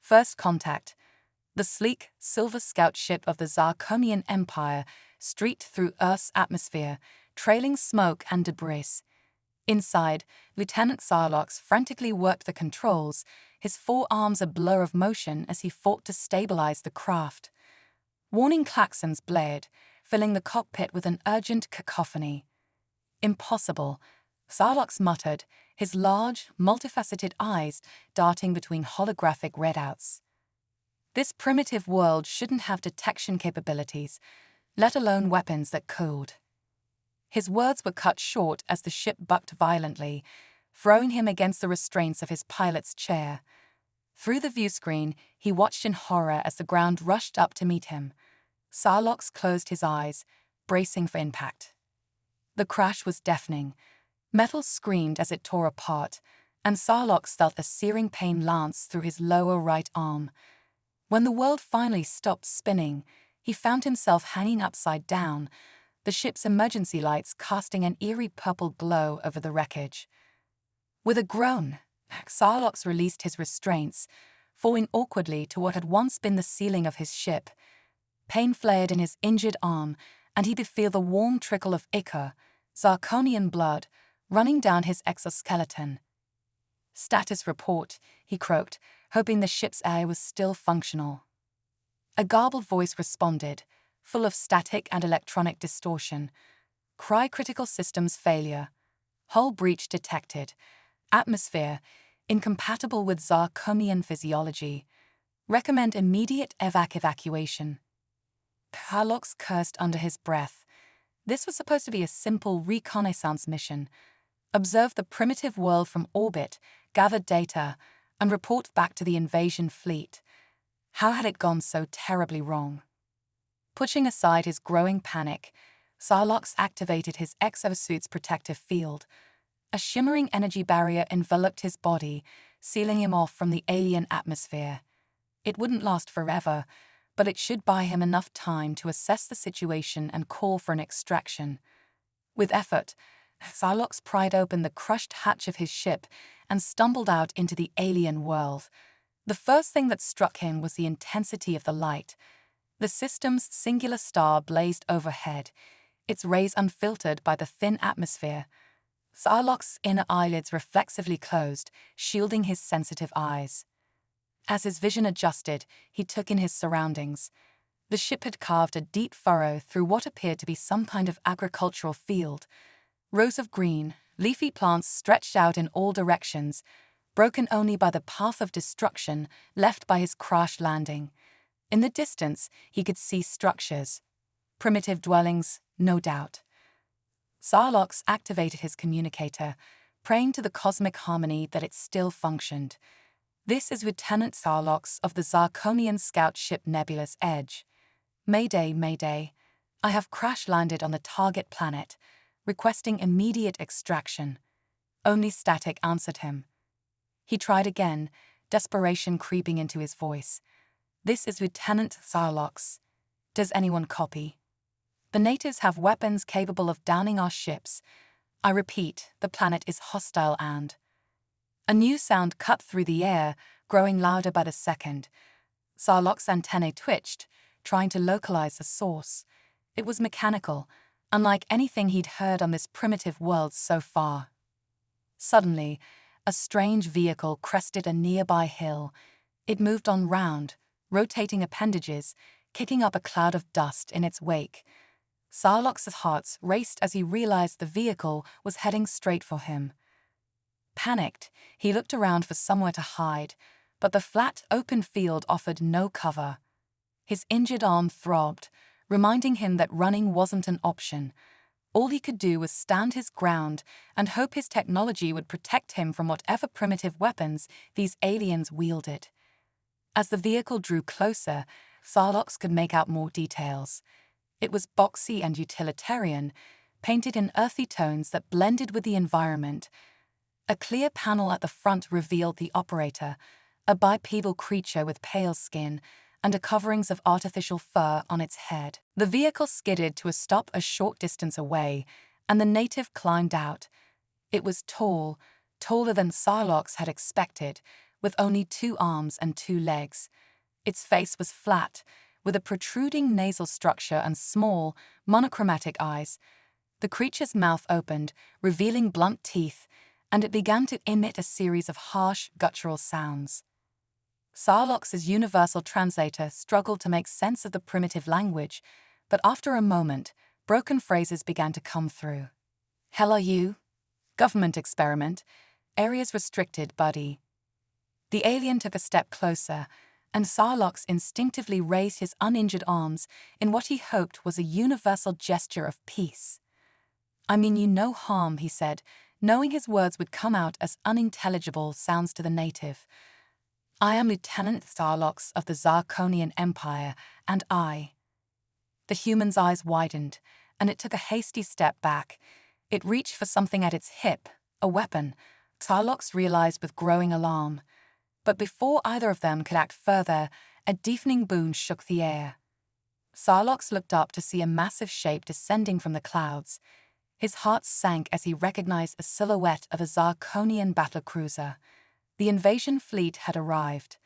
First contact. The sleek, silver scout ship of the Zarkonian Empire streaked through Earth's atmosphere, trailing smoke and debris. Inside, Lieutenant Sarlocks frantically worked the controls, his forearms a blur of motion as he fought to stabilize the craft. Warning klaxons blared, filling the cockpit with an urgent cacophony. Impossible, Sarlocks muttered, his large, multifaceted eyes darting between holographic readouts. This primitive world shouldn't have detection capabilities, let alone weapons that could. His words were cut short as the ship bucked violently, throwing him against the restraints of his pilot's chair. Through the viewscreen, he watched in horror as the ground rushed up to meet him. Sarlocks closed his eyes, bracing for impact. The crash was deafening. Metal screamed as it tore apart, and Sarlocks felt a searing pain lance through his lower right arm. When the world finally stopped spinning, he found himself hanging upside down, the ship's emergency lights casting an eerie purple glow over the wreckage. With a groan, Sarlocks released his restraints, falling awkwardly to what had once been the ceiling of his ship. Pain flared in his injured arm, and he could feel the warm trickle of ichor, Zarkonian blood, running down his exoskeleton. "Status report," he croaked, hoping the ship's air was still functional. A garbled voice responded, full of static and electronic distortion. "Cry critical systems failure. Hull breach detected. Atmosphere incompatible with Zarkonian physiology. Recommend immediate evacuation." Sarlocks cursed under his breath. This was supposed to be a simple reconnaissance mission. Observe the primitive world from orbit, gather data, and report back to the invasion fleet. How had it gone so terribly wrong? Pushing aside his growing panic, Sarlocks activated his exosuit's protective field. A shimmering energy barrier enveloped his body, sealing him off from the alien atmosphere. It wouldn't last forever, but it should buy him enough time to assess the situation and call for an extraction. With effort, Sarlocks pried open the crushed hatch of his ship and stumbled out into the alien world. The first thing that struck him was the intensity of the light. The system's singular star blazed overhead, its rays unfiltered by the thin atmosphere. Sarlocks' inner eyelids reflexively closed, shielding his sensitive eyes. As his vision adjusted, he took in his surroundings. The ship had carved a deep furrow through what appeared to be some kind of agricultural field. Rows of green, leafy plants stretched out in all directions, broken only by the path of destruction left by his crash landing. In the distance, he could see structures. Primitive dwellings, no doubt. Sarlocks activated his communicator, praying to the cosmic harmony that it still functioned. "This is Lieutenant Sarlocks of the Zarkonian scout ship Nebulous Edge. Mayday, Mayday. I have crash-landed on the target planet, requesting immediate extraction." Only static answered him. He tried again, desperation creeping into his voice. "This is Lieutenant Sarlocks. Does anyone copy? The natives have weapons capable of downing our ships. I repeat, the planet is hostile and..." A new sound cut through the air, growing louder by the second. Sarlocks' antennae twitched, trying to localize the source. It was mechanical, unlike anything he'd heard on this primitive world so far. Suddenly, a strange vehicle crested a nearby hill. It moved on round, rotating appendages, kicking up a cloud of dust in its wake. Sarlocks' heart raced as he realized the vehicle was heading straight for him. Panicked, he looked around for somewhere to hide, but the flat, open field offered no cover. His injured arm throbbed, reminding him that running wasn't an option. All he could do was stand his ground and hope his technology would protect him from whatever primitive weapons these aliens wielded. As the vehicle drew closer, Sarlocks could make out more details. It was boxy and utilitarian, painted in earthy tones that blended with the environment. A clear panel at the front revealed the operator, a bipedal creature with pale skin and a coverings of artificial fur on its head. The vehicle skidded to a stop a short distance away, and the native climbed out. It was tall, taller than Sarlocks had expected, with only 2 arms and 2 legs. Its face was flat, with a protruding nasal structure and small, monochromatic eyes. The creature's mouth opened, revealing blunt teeth, and it began to emit a series of harsh, guttural sounds. Sarlox's universal translator struggled to make sense of the primitive language, but after a moment, broken phrases began to come through. "Hell are you? Government experiment. Areas restricted, buddy." The alien took a step closer, and Sarlox instinctively raised his uninjured arms in what he hoped was a universal gesture of peace. "I mean you no harm," he said, knowing his words would come out as unintelligible sounds to the native. "I am Lieutenant Sarlox of the Zarkonian Empire, and I—" The human's eyes widened, and it took a hasty step back. It reached for something at its hip, a weapon, Sarlox realized with growing alarm. But before either of them could act further, a deafening boom shook the air. Sarlox looked up to see a massive shape descending from the clouds. His heart sank as he recognized a silhouette of a Zarkonian battlecruiser. The invasion fleet had arrived.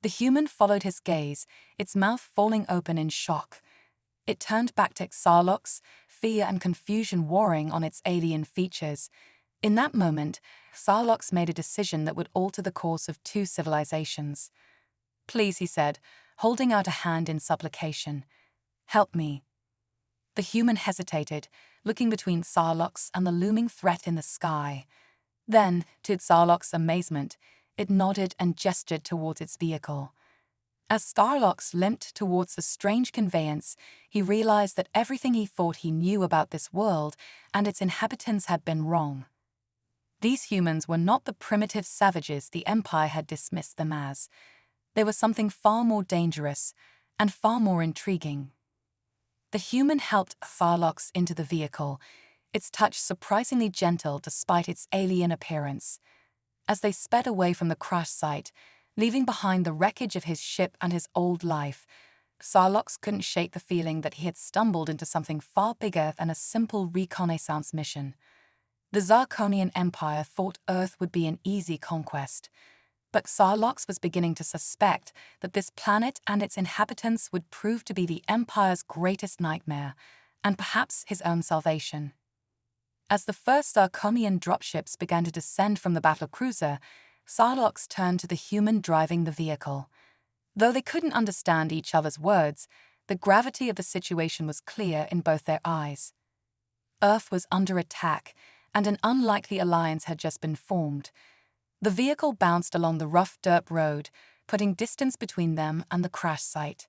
The human followed his gaze, its mouth falling open in shock. It turned back to Sarlox, fear and confusion warring on its alien features. In that moment, Sarlox made a decision that would alter the course of 2 civilizations. "Please," he said, holding out a hand in supplication. "Help me." The human hesitated, looking between Sarlox and the looming threat in the sky. Then, to Sarlox's amazement, it nodded and gestured towards its vehicle. As Sarlox limped towards the strange conveyance, he realized that everything he thought he knew about this world and its inhabitants had been wrong. These humans were not the primitive savages the Empire had dismissed them as. They were something far more dangerous and far more intriguing. The human helped Sarlox into the vehicle, its touch surprisingly gentle despite its alien appearance. As they sped away from the crash site, leaving behind the wreckage of his ship and his old life, Sarlox couldn't shake the feeling that he had stumbled into something far bigger than a simple reconnaissance mission. The Zarkonian Empire thought Earth would be an easy conquest, but Sarlox was beginning to suspect that this planet and its inhabitants would prove to be the Empire's greatest nightmare, and perhaps his own salvation. As the first Zarkonian dropships began to descend from the battlecruiser, Sarlox turned to the human driving the vehicle. Though they couldn't understand each other's words, the gravity of the situation was clear in both their eyes. Earth was under attack, and an unlikely alliance had just been formed. The vehicle bounced along the rough dirt road, putting distance between them and the crash site.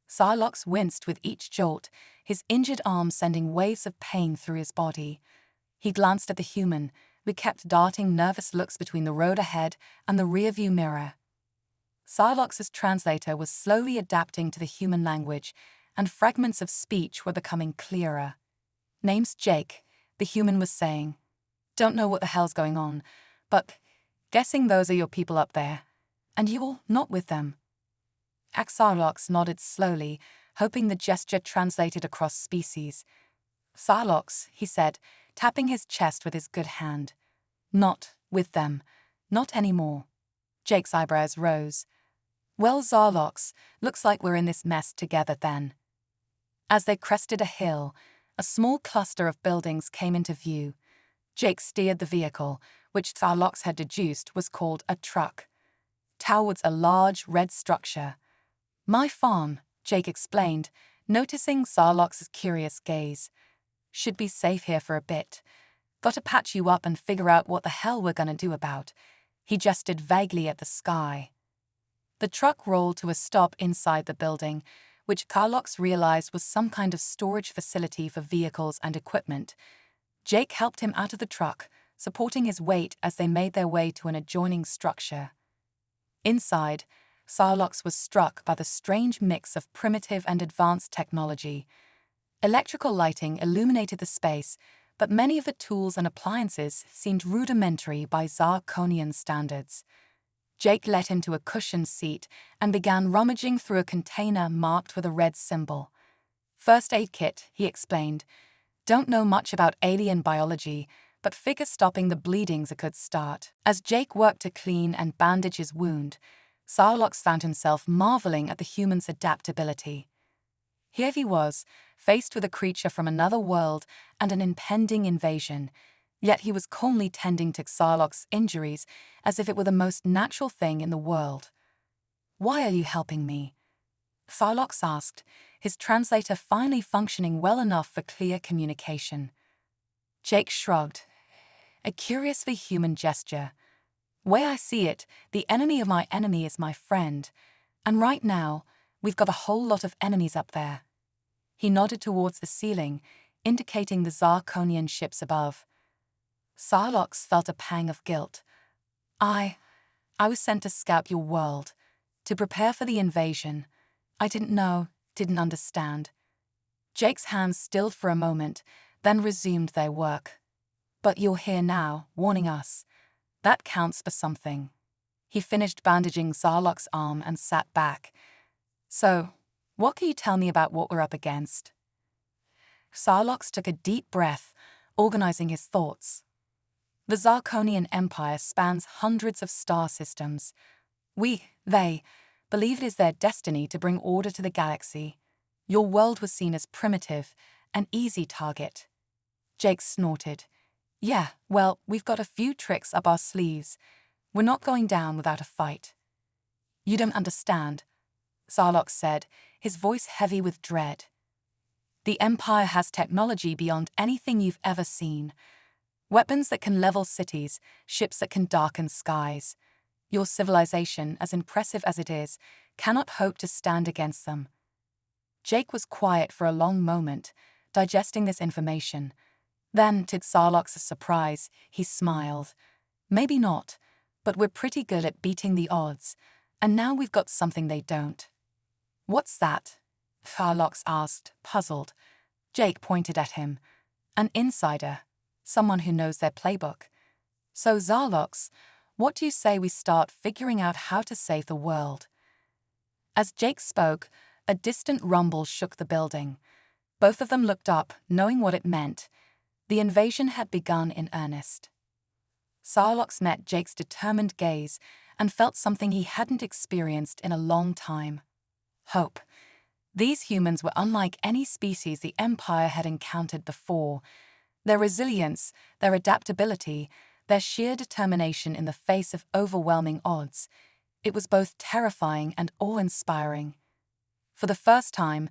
Sarlox winced with each jolt, his injured arm sending waves of pain through his body. He glanced at the human, who kept darting nervous looks between the road ahead and the rearview mirror. Sarlox's translator was slowly adapting to the human language, and fragments of speech were becoming clearer. "Name's Jake," the human was saying. "Don't know what the hell's going on, but guessing those are your people up there. And you're not with them." Sarlox nodded slowly, hoping the gesture translated across species. "Sarlox," he said, tapping his chest with his good hand. "Not with them. Not anymore." Jake's eyebrows rose. "Well, Sarlox, looks like we're in this mess together then." As they crested a hill, a small cluster of buildings came into view. Jake steered the vehicle, which Sarlox had deduced was called a truck, towards a large red structure. "My farm," Jake explained, noticing Sarlox's curious gaze. "Should be safe here for a bit. Gotta patch you up and figure out what the hell we're gonna do about." He gestured vaguely at the sky. The truck rolled to a stop inside the building, which Sarlox realized was some kind of storage facility for vehicles and equipment. Jake helped him out of the truck, supporting his weight as they made their way to an adjoining structure. Inside, Sarlox was struck by the strange mix of primitive and advanced technology. Electrical lighting illuminated the space, but many of the tools and appliances seemed rudimentary by Zarkonian standards. Jake led him to a cushioned seat and began rummaging through a container marked with a red symbol. "First aid kit," he explained. "Don't know much about alien biology, but figure stopping the bleeding's a good start. As Jake worked to clean and bandage his wound, Sarlocks found himself marveling at the human's adaptability. Here he was, faced with a creature from another world and an impending invasion, yet he was calmly tending to Sarlocks' injuries as if it were the most natural thing in the world. "Why are you helping me?" Sarlocks asked, his translator finally functioning well enough for clear communication. Jake shrugged, a curiously human gesture. "Way I see it, the enemy of my enemy is my friend, and right now, we've got a whole lot of enemies up there." He nodded towards the ceiling, indicating the Zarkonian ships above. Sarlocks felt a pang of guilt. I was sent to scout your world, to prepare for the invasion. I didn't know, didn't understand." Jake's hands stilled for a moment, then resumed their work. "But you're here now, warning us. That counts for something." He finished bandaging Sarlocks' arm and sat back. "So, what can you tell me about what we're up against?" Sarlocks took a deep breath, organizing his thoughts. The Zarkonian Empire spans hundreds of star systems. They believe it is their destiny to bring order to the galaxy. Your world was seen as primitive, an easy target. Jake snorted. "Yeah, well, we've got a few tricks up our sleeves. We're not going down without a fight." "You don't understand," Sarlocks said, his voice heavy with dread. "The Empire has technology beyond anything you've ever seen. Weapons that can level cities, ships that can darken skies. Your civilization, as impressive as it is, cannot hope to stand against them." Jake was quiet for a long moment, digesting this information. Then, to Sarlocks' surprise, he smiled. "Maybe not, but we're pretty good at beating the odds, and now we've got something they don't." "What's that?" Sarlocks asked, puzzled. Jake pointed at him. "An insider, someone who knows their playbook. So, Sarlocks, what do you say we start figuring out how to save the world?" As Jake spoke, a distant rumble shook the building. Both of them looked up, knowing what it meant. The invasion had begun in earnest. Sarlocks met Jake's determined gaze and felt something he hadn't experienced in a long time. Hope. These humans were unlike any species the Empire had encountered before. Their resilience, their adaptability, their sheer determination in the face of overwhelming odds. It was both terrifying and awe-inspiring. For the first time,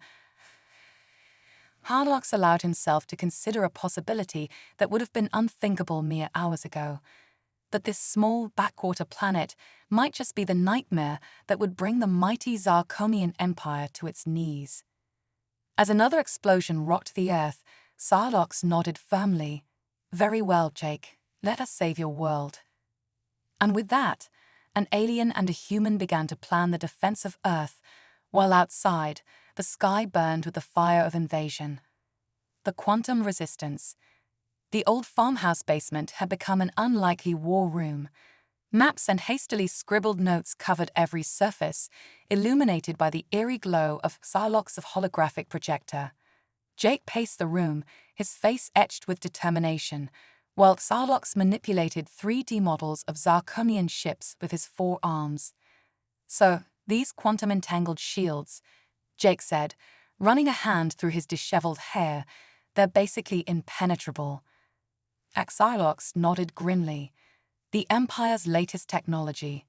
Sarlocks allowed himself to consider a possibility that would have been unthinkable mere hours ago. That this small backwater planet might just be the nightmare that would bring the mighty Zarkonian Empire to its knees. As another explosion rocked the earth, Sarlocks nodded firmly. "Very well, Jake. Let us save your world." And with that, an alien and a human began to plan the defense of Earth, while outside, the sky burned with the fire of invasion. The quantum resistance. The old farmhouse basement had become an unlikely war room. Maps and hastily scribbled notes covered every surface, illuminated by the eerie glow of Sarlocks' holographic projector. Jake paced the room, his face etched with determination, while Sarlocks manipulated 3D models of Zarkonian ships with his forearms. "So, these quantum-entangled shields," Jake said, running a hand through his disheveled hair, "they're basically impenetrable." Sarlocks nodded grimly. "The Empire's latest technology.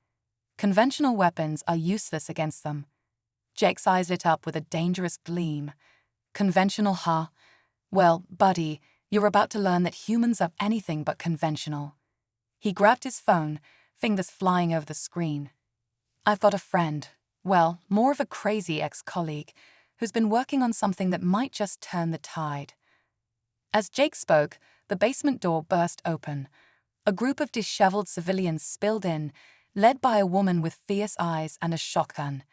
Conventional weapons are useless against them." Jake's eyes lit up with a dangerous gleam. "Conventional, huh? Well, buddy, you're about to learn that humans are anything but conventional." He grabbed his phone, fingers flying over the screen. "I've got a friend, well, more of a crazy ex-colleague, who's been working on something that might just turn the tide." As Jake spoke, the basement door burst open. A group of disheveled civilians spilled in, led by a woman with fierce eyes and a shotgun.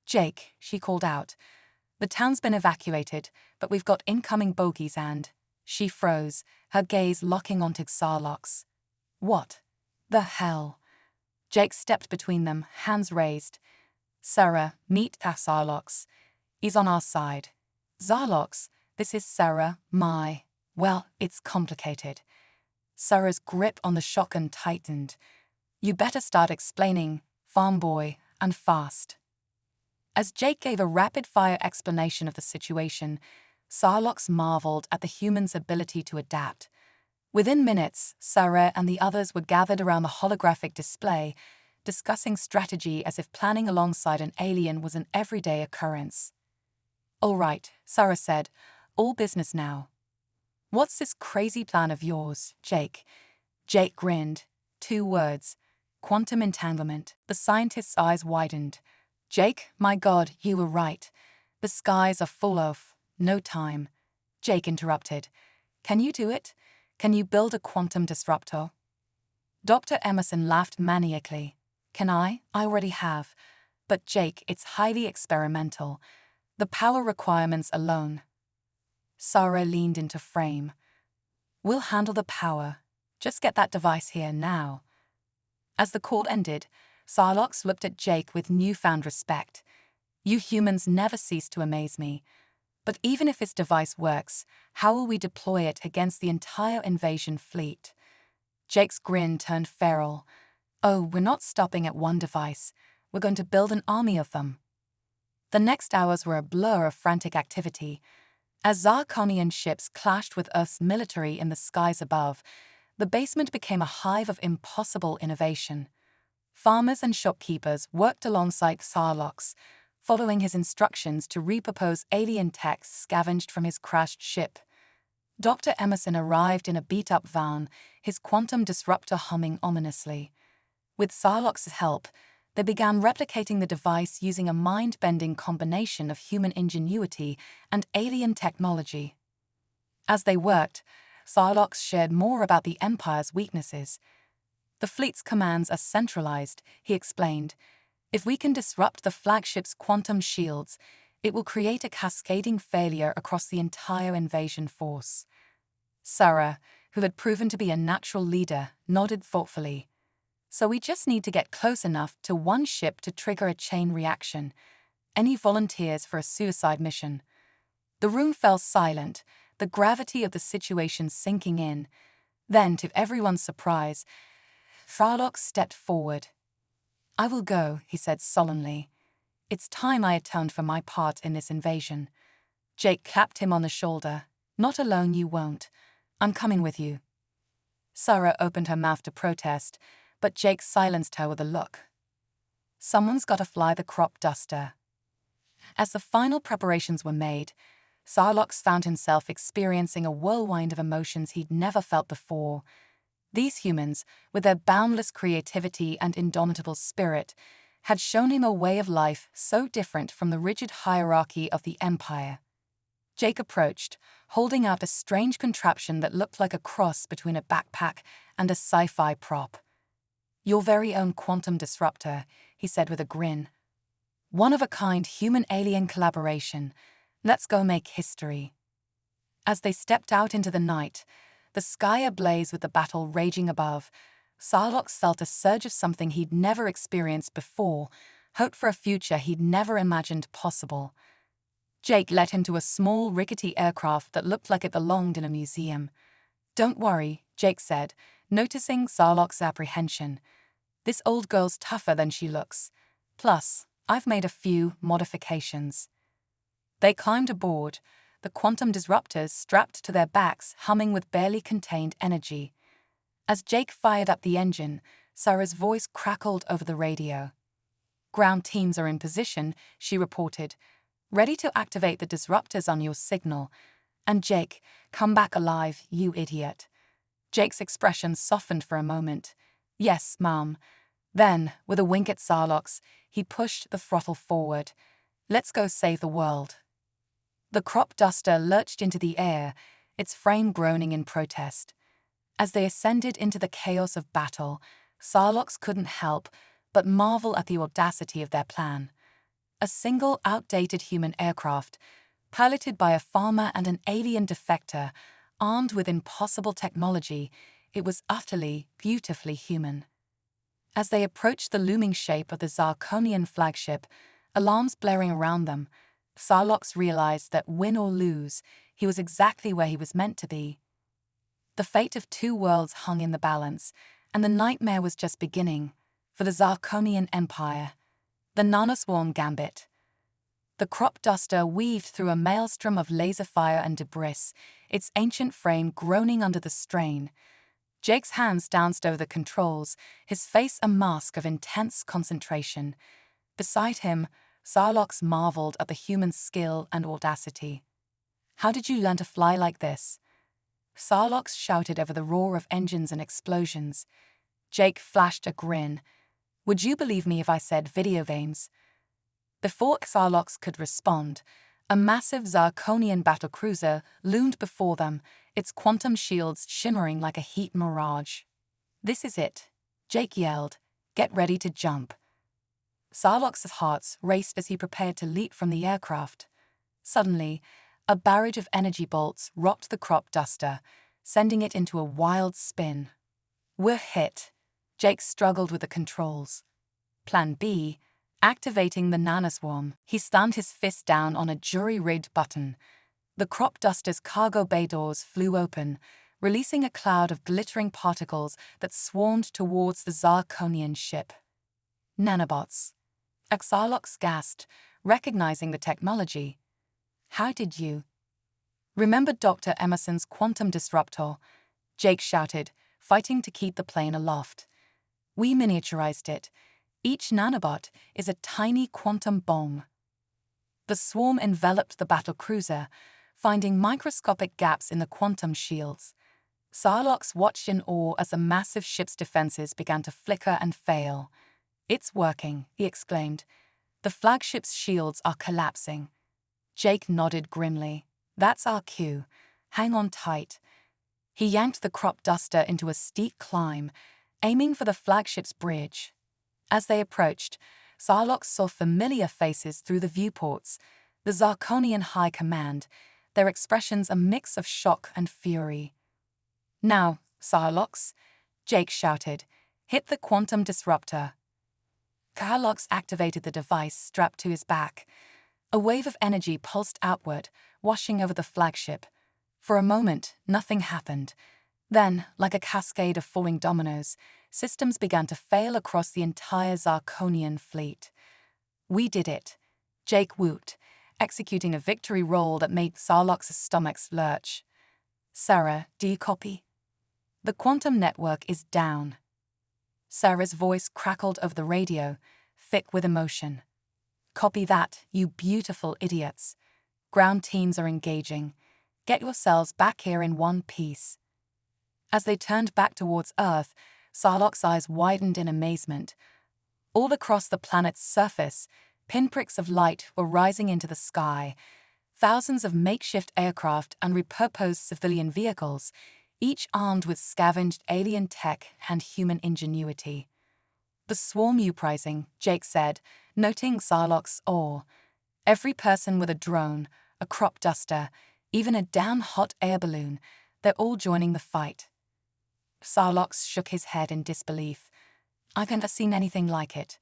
"Jake," she called out, "the town's been evacuated, but we've got incoming bogies and—" She froze, her gaze locking onto Sarlocks. "What the hell?" Jake stepped between them, hands raised. "Sarah, meet Sarlocks. He's on our side." "Sarlocks, this is Sarah, well, it's complicated." Sarah's grip on the shotgun tightened. You better start explaining, farm boy, and fast. As Jake gave a rapid-fire explanation of the situation, Sarlocks marveled at the human's ability to adapt. Within minutes, Sarah and the others were gathered around the holographic display, discussing strategy as if planning alongside an alien was an everyday occurrence. "All right," Sarah said, "all business now." "What's this crazy plan of yours, Jake?" Jake grinned. 2 words. Quantum entanglement. The scientist's eyes widened. "Jake, my God, you were right. The skies are full of no time." Jake interrupted. "Can you do it? Can you build a quantum disruptor?" Dr. Emerson laughed maniacally. "Can I? I already have. But Jake, it's highly experimental. The power requirements alone." Sarah leaned into frame. "We'll handle the power. Just get that device here now." As the call ended, Sarlocks looked at Jake with newfound respect. "You humans never cease to amaze me. But even if this device works, how will we deploy it against the entire invasion fleet?" Jake's grin turned feral. "Oh, we're not stopping at one device. We're going to build an army of them." The next hours were a blur of frantic activity. As Zarkonian ships clashed with Earth's military in the skies above, the basement became a hive of impossible innovation. Farmers and shopkeepers worked alongside Sarlocks, following his instructions to repurpose alien tech scavenged from his crashed ship. Dr. Emerson arrived in a beat-up van, his quantum disruptor humming ominously. With Sarlocks' help, they began replicating the device using a mind-bending combination of human ingenuity and alien technology. As they worked, Sarlocks shared more about the Empire's weaknesses. "The fleet's commands are centralized," he explained. "If we can disrupt the flagship's quantum shields, it will create a cascading failure across the entire invasion force." Sarah, who had proven to be a natural leader, nodded thoughtfully. "So we just need to get close enough to one ship to trigger a chain reaction. Any volunteers for a suicide mission?" The room fell silent, the gravity of the situation sinking in. Then, to everyone's surprise, Sarlocks stepped forward. "I will go," he said solemnly. "It's time I atoned for my part in this invasion." Jake clapped him on the shoulder. "Not alone, you won't. I'm coming with you." Sarah opened her mouth to protest, but Jake silenced her with a look. "Someone's got to fly the crop duster." As the final preparations were made, Sarlocks found himself experiencing a whirlwind of emotions he'd never felt before. These humans, with their boundless creativity and indomitable spirit, had shown him a way of life so different from the rigid hierarchy of the Empire. Jake approached, holding out a strange contraption that looked like a cross between a backpack and a sci-fi prop. "Your very own quantum disruptor," he said with a grin. "One-of-a-kind human-alien collaboration. Let's go make history." As they stepped out into the night, the sky ablaze with the battle raging above, Sarlocks felt a surge of something he'd never experienced before, hope for a future he'd never imagined possible. Jake led him to a small, rickety aircraft that looked like it belonged in a museum. "Don't worry," Jake said, noticing Sarlocks' apprehension. "This old girl's tougher than she looks. Plus, I've made a few modifications." They climbed aboard, the quantum disruptors strapped to their backs humming with barely contained energy. As Jake fired up the engine, Sarah's voice crackled over the radio. "Ground teams are in position," she reported, "ready to activate the disruptors on your signal. And Jake, come back alive, you idiot." Jake's expression softened for a moment. "Yes, Mom." Then, with a wink at Sarlocks, he pushed the throttle forward. "Let's go save the world." The crop duster lurched into the air, its frame groaning in protest. As they ascended into the chaos of battle, Sarlocks couldn't help but marvel at the audacity of their plan. A single outdated human aircraft, piloted by a farmer and an alien defector, armed with impossible technology, it was utterly, beautifully human. As they approached the looming shape of the Zarkonian flagship, alarms blaring around them, Sarlocks realized that win or lose, he was exactly where he was meant to be. The fate of two worlds hung in the balance, and the nightmare was just beginning for the Zarkonian Empire. The nanoswarm gambit. The crop duster weaved through a maelstrom of laser fire and debris, its ancient frame groaning under the strain. Jake's hands danced over the controls, his face a mask of intense concentration. Beside him, Sarlocks marveled at the human's skill and audacity. "How did you learn to fly like this?" Sarlocks shouted over the roar of engines and explosions. Jake flashed a grin. "Would you believe me if I said video games?" Before Sarlocks could respond, a massive Zarkonian battlecruiser loomed before them, its quantum shields shimmering like a heat mirage. "This is it," Jake yelled. "Get ready to jump." Sarlocks' heart raced as he prepared to leap from the aircraft. Suddenly, a barrage of energy bolts rocked the crop duster, sending it into a wild spin. "We're hit." Jake struggled with the controls. Plan B, activating the nanoswarm. He slammed his fist down on a jury-rigged button. The crop duster's cargo bay doors flew open, releasing a cloud of glittering particles that swarmed towards the Zarkonian ship. "Nanobots." Sarlocks gasped, recognizing the technology. "How did you?" "Remember Dr. Emerson's quantum disruptor?" Jake shouted, fighting to keep the plane aloft. "We miniaturized it. Each nanobot is a tiny quantum bomb." The swarm enveloped the battlecruiser, finding microscopic gaps in the quantum shields. Sarlocks watched in awe as the massive ship's defenses began to flicker and fail. "It's working," he exclaimed. "The flagship's shields are collapsing." Jake nodded grimly. "That's our cue. Hang on tight." He yanked the crop duster into a steep climb, aiming for the flagship's bridge. As they approached, Sarlocks saw familiar faces through the viewports, the Zarkonian High Command, their expressions a mix of shock and fury. "Now, Sarlocks," Jake shouted, "hit the quantum disruptor." Sarlocks activated the device strapped to his back. A wave of energy pulsed outward, washing over the flagship. For a moment, nothing happened. Then, like a cascade of falling dominoes, systems began to fail across the entire Zarkonian fleet. "We did it," Jake whooped, executing a victory roll that made Sarlocks' stomachs lurch. "Sarah, do you copy?" "The quantum network is down." Sarah's voice crackled over the radio, thick with emotion. "Copy that, you beautiful idiots. Ground teams are engaging. Get yourselves back here in one piece." As they turned back towards Earth, Sarlocks' eyes widened in amazement. All across the planet's surface, pinpricks of light were rising into the sky. Thousands of makeshift aircraft and repurposed civilian vehicles, each armed with scavenged alien tech and human ingenuity. "The swarm uprising," Jake said, noting Sarlocks' awe. "Every person with a drone, a crop duster, even a damn hot air balloon, they're all joining the fight." Sarlocks shook his head in disbelief. "I've never seen anything like it.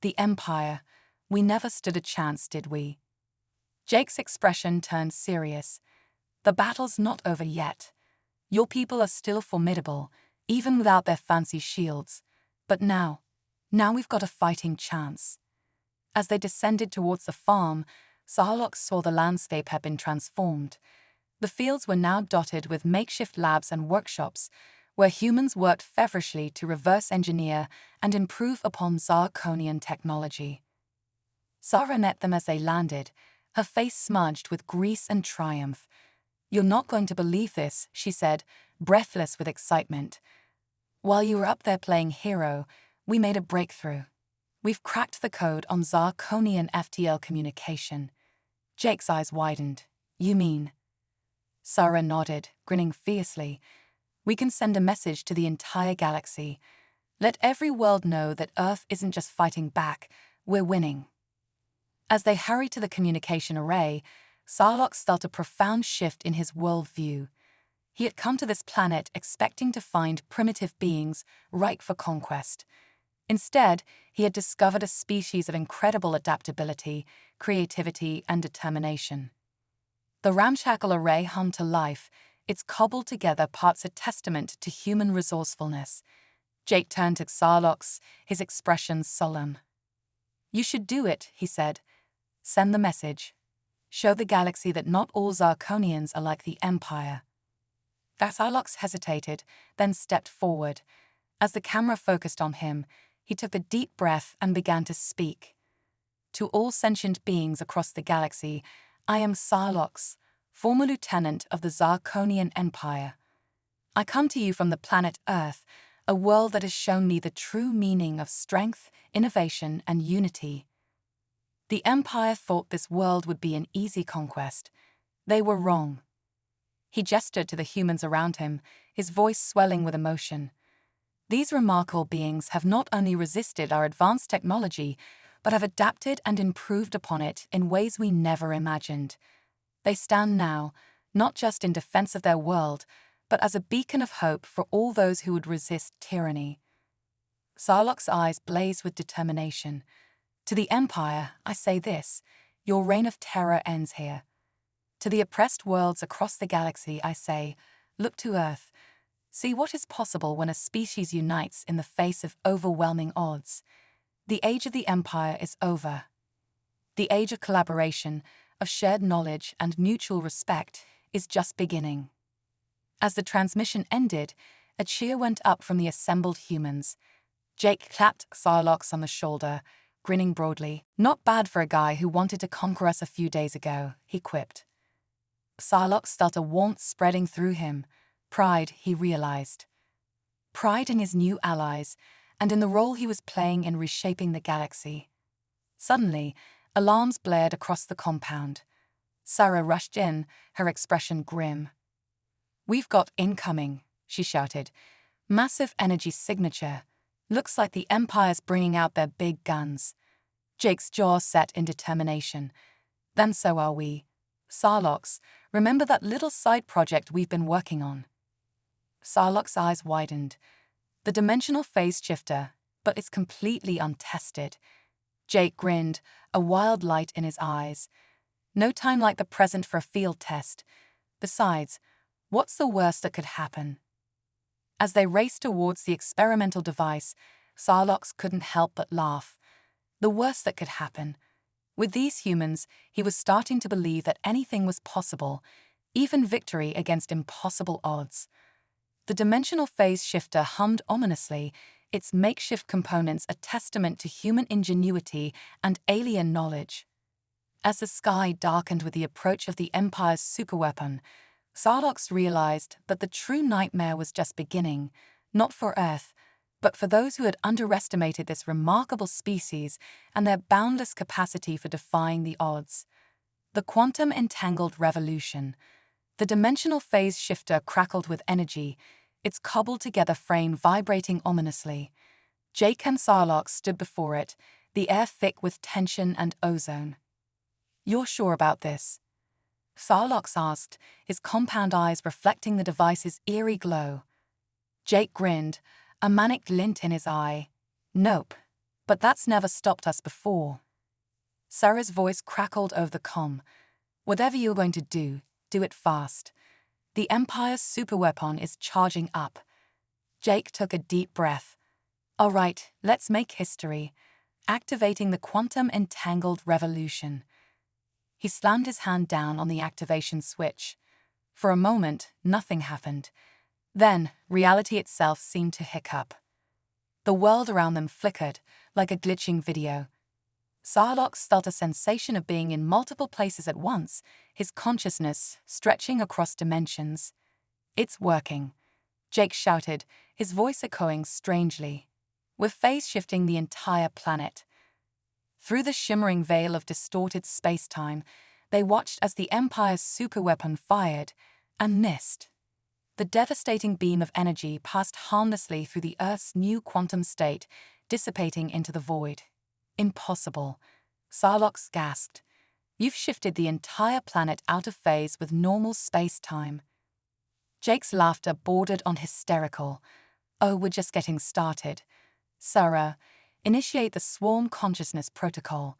The Empire. We never stood a chance, did we?" Jake's expression turned serious. "The battle's not over yet. Your people are still formidable, even without their fancy shields. But now we've got a fighting chance." As they descended towards the farm, Sarlocks saw the landscape had been transformed. The fields were now dotted with makeshift labs and workshops, where humans worked feverishly to reverse engineer and improve upon Zarkonian technology. Sarah met them as they landed, her face smudged with grease and triumph. "You're not going to believe this," she said, breathless with excitement. "While you were up there playing hero, we made a breakthrough. We've cracked the code on Zarkonian FTL communication." Jake's eyes widened. "You mean?" Sarah nodded, grinning fiercely. "We can send a message to the entire galaxy. Let every world know that Earth isn't just fighting back, we're winning." As they hurried to the communication array, Sarlocks felt a profound shift in his worldview. He had come to this planet expecting to find primitive beings ripe for conquest. Instead, he had discovered a species of incredible adaptability, creativity, and determination. The ramshackle array hummed to life, its cobbled together parts a testament to human resourcefulness. Jake turned to Xarlox, his expression solemn. "You should do it," he said. "Send the message. Show the galaxy that not all Zarkonians are like the Empire." Xarlox hesitated, then stepped forward. As the camera focused on him, he took a deep breath and began to speak. "To all sentient beings across the galaxy, I am Xarlox, former lieutenant of the Zarkonian Empire. I come to you from the planet Earth, a world that has shown me the true meaning of strength, innovation, and unity. The Empire thought this world would be an easy conquest. They were wrong." He gestured to the humans around him, his voice swelling with emotion. "These remarkable beings have not only resisted our advanced technology, but have adapted and improved upon it in ways we never imagined. They stand now, not just in defense of their world, but as a beacon of hope for all those who would resist tyranny." Xarlox's eyes blazed with determination. "To the Empire, I say this: your reign of terror ends here. To the oppressed worlds across the galaxy, I say, look to Earth. See what is possible when a species unites in the face of overwhelming odds. The age of the Empire is over. The age of collaboration, of shared knowledge and mutual respect is just beginning." As the transmission ended, a cheer went up from the assembled humans. Jake clapped Xarlox on the shoulder, grinning broadly. "Not bad for a guy who wanted to conquer us a few days ago," he quipped. Xarlox felt a warmth spreading through him. Pride, he realized. Pride in his new allies, and in the role he was playing in reshaping the galaxy. Suddenly, alarms blared across the compound. Sarah rushed in, her expression grim. "We've got incoming," she shouted. "Massive energy signature. Looks like the Empire's bringing out their big guns." Jake's jaw set in determination. "Then so are we. Xarlox, remember that little side project we've been working on?" Xarlox's eyes widened. "The dimensional phase shifter, but it's completely untested." Jake grinned, a wild light in his eyes. "No time like the present for a field test. Besides, what's the worst that could happen?" As they raced towards the experimental device, Xarlox couldn't help but laugh. The worst that could happen. With these humans, he was starting to believe that anything was possible, even victory against impossible odds. The dimensional phase shifter hummed ominously, its makeshift components a testament to human ingenuity and alien knowledge. As the sky darkened with the approach of the Empire's superweapon, Xarlox realized that the true nightmare was just beginning, not for Earth, but for those who had underestimated this remarkable species and their boundless capacity for defying the odds. The quantum-entangled revolution. The dimensional phase shifter crackled with energy, its cobbled-together frame vibrating ominously. Jake and Xarlox stood before it, the air thick with tension and ozone. "You're sure about this?" Xarlox asked, his compound eyes reflecting the device's eerie glow. Jake grinned, a manic glint in his eye. "Nope, but that's never stopped us before." Sarah's voice crackled over the comm. "Whatever you're going to do it fast. The Empire's superweapon is charging up." Jake took a deep breath. "All right, let's make history. Activating the quantum-entangled revolution." He slammed his hand down on the activation switch. For a moment, nothing happened. Then, reality itself seemed to hiccup. The world around them flickered, like a glitching video. Xarlox felt a sensation of being in multiple places at once, his consciousness stretching across dimensions. "It's working," Jake shouted, his voice echoing strangely. "We're phase-shifting the entire planet." Through the shimmering veil of distorted space-time, they watched as the Empire's superweapon fired and missed. The devastating beam of energy passed harmlessly through the Earth's new quantum state, dissipating into the void. "Impossible," Xarlox gasped. "You've shifted the entire planet out of phase with normal space-time." Jake's laughter bordered on hysterical. "Oh, we're just getting started. Sarah, initiate the swarm consciousness protocol."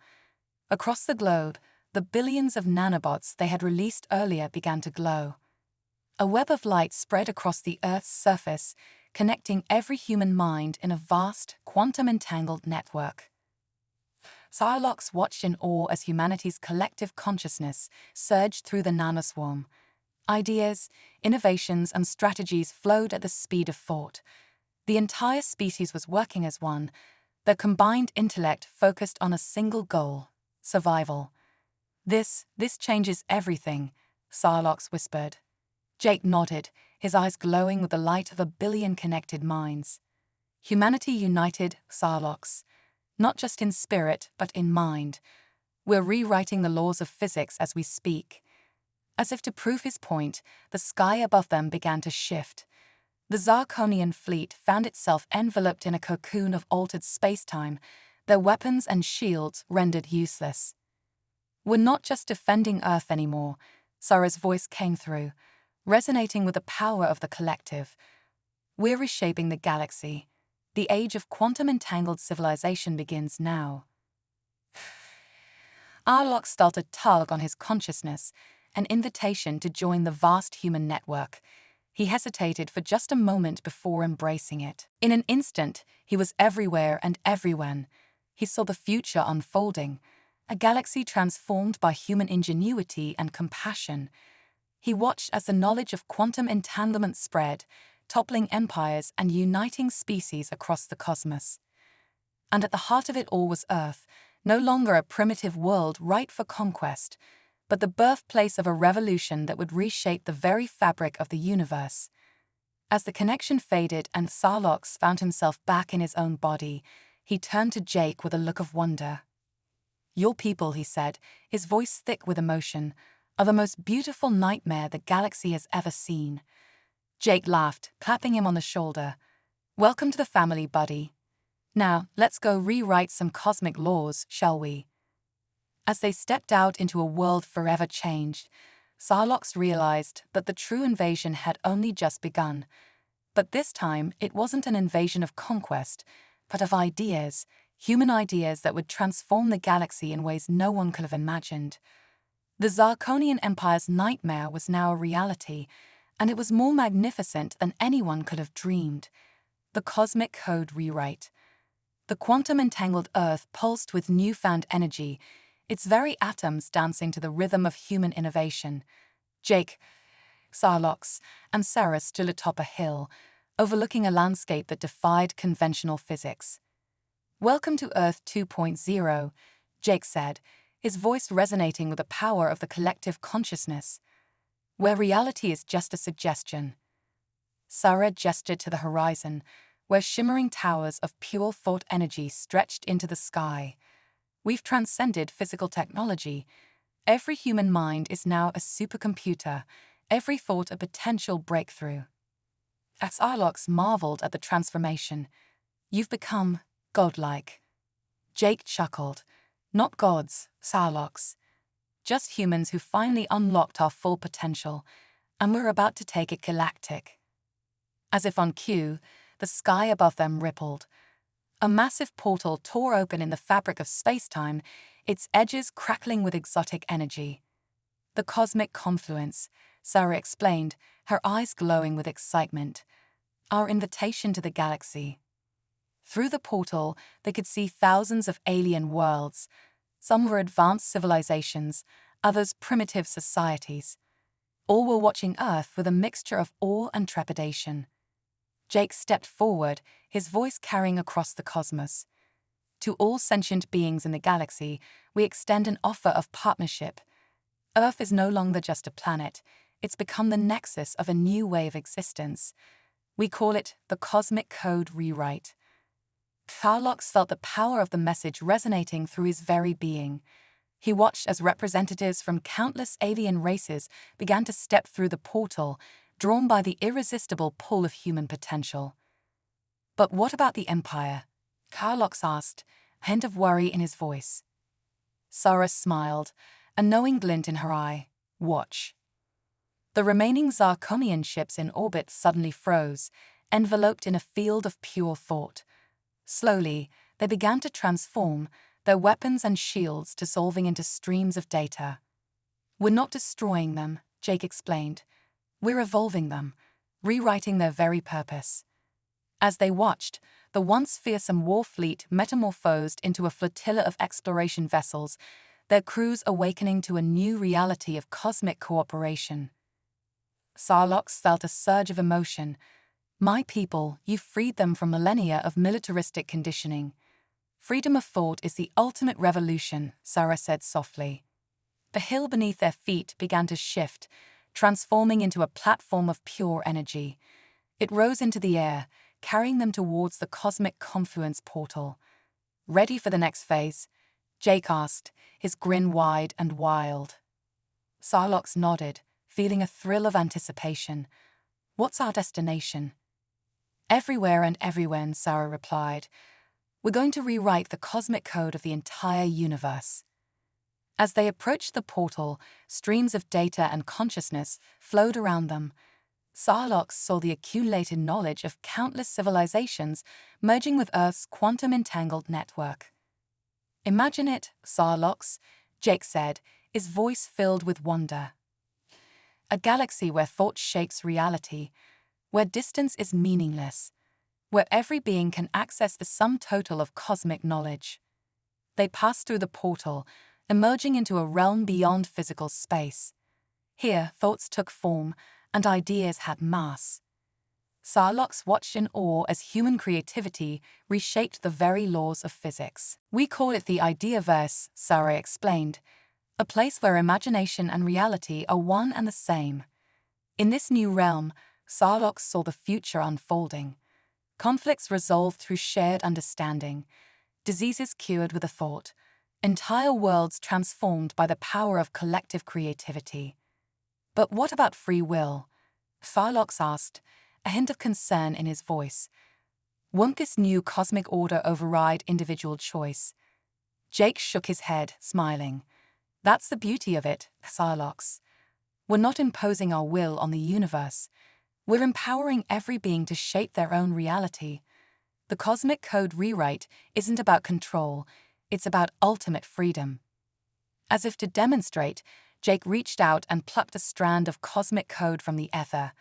Across the globe, the billions of nanobots they had released earlier began to glow. A web of light spread across the Earth's surface, connecting every human mind in a vast, quantum-entangled network. Psylocke watched in awe as humanity's collective consciousness surged through the nanoswarm. Ideas, innovations, and strategies flowed at the speed of thought. The entire species was working as one, their combined intellect focused on a single goal: survival. This changes everything," Psylocke whispered. Jake nodded, his eyes glowing with the light of 1 billion connected minds. Humanity united, Psylocke. Not just in spirit, but in mind. We're rewriting the laws of physics as we speak. As if to prove his point, the sky above them began to shift. The Zarkonian fleet found itself enveloped in a cocoon of altered space-time, their weapons and shields rendered useless. "We're not just defending Earth anymore," Sarah's voice came through, resonating with the power of the collective. "We're reshaping the galaxy. The age of quantum-entangled civilization begins now." Arlok felt a tug on his consciousness, an invitation to join the vast human network. He hesitated for just a moment before embracing it. In an instant, he was everywhere and everywhen. He saw the future unfolding, a galaxy transformed by human ingenuity and compassion. He watched as the knowledge of quantum entanglement spread, toppling empires and uniting species across the cosmos. And at the heart of it all was Earth, no longer a primitive world ripe for conquest, but the birthplace of a revolution that would reshape the very fabric of the universe. As the connection faded and Psylocke found himself back in his own body, he turned to Jake with a look of wonder. "Your people," he said, his voice thick with emotion, "are the most beautiful nightmare the galaxy has ever seen." Jake laughed, clapping him on the shoulder. "Welcome to the family, buddy. Now, let's go rewrite some cosmic laws, shall we?" As they stepped out into a world forever changed, Psylocke realized that the true invasion had only just begun. But this time, it wasn't an invasion of conquest, but of ideas, human ideas that would transform the galaxy in ways no one could have imagined. The Zarkonian Empire's nightmare was now a reality, and it was more magnificent than anyone could have dreamed. The cosmic code rewrite. The quantum-entangled Earth pulsed with newfound energy, its very atoms dancing to the rhythm of human innovation. Jake, Psylocke, and Sarah stood atop a hill, overlooking a landscape that defied conventional physics. "Welcome to Earth 2.0, Jake said, his voice resonating with the power of the collective consciousness. "Where reality is just a suggestion." Sarah gestured to the horizon, where shimmering towers of pure thought energy stretched into the sky. "We've transcended physical technology. Every human mind is now a supercomputer, every thought a potential breakthrough." As Psylocke marveled at the transformation, "You've become godlike." Jake chuckled. "Not gods, Psylocke. Just humans who finally unlocked our full potential, and we're about to take it galactic." As if on cue, the sky above them rippled. A massive portal tore open in the fabric of space-time, its edges crackling with exotic energy. "The cosmic confluence," Sarah explained, her eyes glowing with excitement. "Our invitation to the galaxy." Through the portal, they could see thousands of alien worlds. Some were advanced civilizations, others primitive societies. All were watching Earth with a mixture of awe and trepidation. Jake stepped forward, his voice carrying across the cosmos. "To all sentient beings in the galaxy, we extend an offer of partnership. Earth is no longer just a planet, it's become the nexus of a new way of existence. We call it the Cosmic Code Rewrite." Psylocke felt the power of the message resonating through his very being. He watched as representatives from countless alien races began to step through the portal, drawn by the irresistible pull of human potential. "But what about the Empire?" Psylocke asked, a hint of worry in his voice. Sarah smiled, a knowing glint in her eye. "Watch." The remaining Zarkonian ships in orbit suddenly froze, enveloped in a field of pure thought. Slowly, they began to transform, their weapons and shields dissolving into streams of data. "We're not destroying them," Jake explained. We're evolving them, rewriting their very purpose. As they watched, the once fearsome war fleet metamorphosed into a flotilla of exploration vessels, their crews awakening to a new reality of cosmic cooperation. Sarlocks felt a surge of emotion. My people, you freed them from millennia of militaristic conditioning. Freedom of thought is the ultimate revolution, Sarah said softly. The hill beneath their feet began to shift, transforming into a platform of pure energy. It rose into the air, carrying them towards the cosmic confluence portal. Ready for the next phase? Jake asked, his grin wide and wild. Sarlocks nodded, feeling a thrill of anticipation. What's our destination? Everywhere and everywhen, Sarah replied. We're going to rewrite the cosmic code of the entire universe. As they approached the portal, streams of data and consciousness flowed around them. Sarlocks saw the accumulated knowledge of countless civilizations merging with Earth's quantum-entangled network. Imagine it, Sarlocks, Jake said, his voice filled with wonder. A galaxy where thought shapes reality, where distance is meaningless, where every being can access the sum total of cosmic knowledge. They passed through the portal, emerging into a realm beyond physical space. Here, thoughts took form, and ideas had mass. Sarlocks watched in awe as human creativity reshaped the very laws of physics. We call it the Ideaverse, Sarah explained, a place where imagination and reality are one and the same. In this new realm, Sarlocks saw the future unfolding. Conflicts resolved through shared understanding, diseases cured with a thought, entire worlds transformed by the power of collective creativity. But what about free will? Sarlocks asked, a hint of concern in his voice. Won't this new cosmic order override individual choice? Jake shook his head, smiling. That's the beauty of it, Sarlocks. We're not imposing our will on the universe. We're empowering every being to shape their own reality. The cosmic code rewrite isn't about control, it's about ultimate freedom. As if to demonstrate, Jake reached out and plucked a strand of cosmic code from the ether.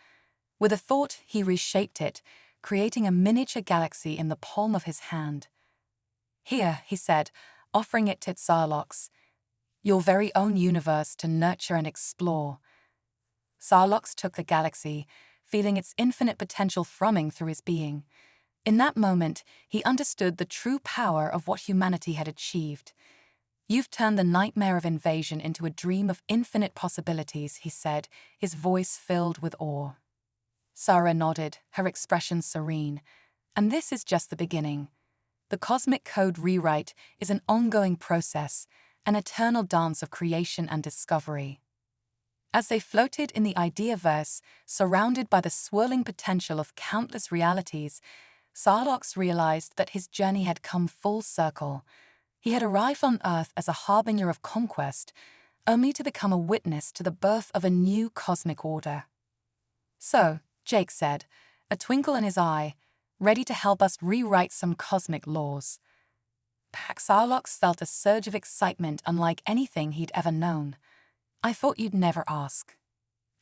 With a thought, he reshaped it, creating a miniature galaxy in the palm of his hand. Here, he said, offering it to Sarlocks, your very own universe to nurture and explore. Sarlocks took the galaxy, feeling its infinite potential thrumming through his being. In that moment, he understood the true power of what humanity had achieved. You've turned the nightmare of invasion into a dream of infinite possibilities, he said, his voice filled with awe. Sarah nodded, her expression serene. And this is just the beginning. The cosmic code rewrite is an ongoing process, an eternal dance of creation and discovery. As they floated in the Ideaverse, surrounded by the swirling potential of countless realities, Sarlocks realized that his journey had come full circle. He had arrived on Earth as a harbinger of conquest, only to become a witness to the birth of a new cosmic order. So, Jake said, a twinkle in his eye, ready to help us rewrite some cosmic laws. Sarlocks felt a surge of excitement unlike anything he'd ever known. I thought you'd never ask.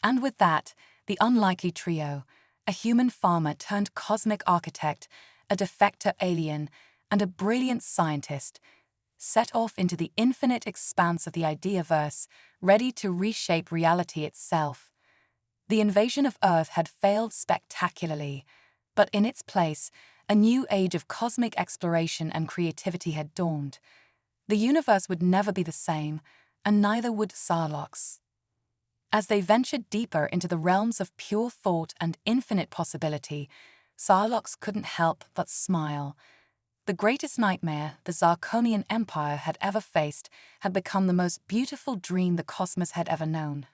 And with that, the unlikely trio, a human farmer turned cosmic architect, a defector alien, and a brilliant scientist, set off into the infinite expanse of the Ideaverse, ready to reshape reality itself. The invasion of Earth had failed spectacularly, but in its place, a new age of cosmic exploration and creativity had dawned. The universe would never be the same, and neither would Sarlocks. As they ventured deeper into the realms of pure thought and infinite possibility, Sarlocks couldn't help but smile. The greatest nightmare the Zarkonian Empire had ever faced had become the most beautiful dream the cosmos had ever known.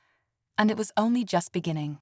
And it was only just beginning.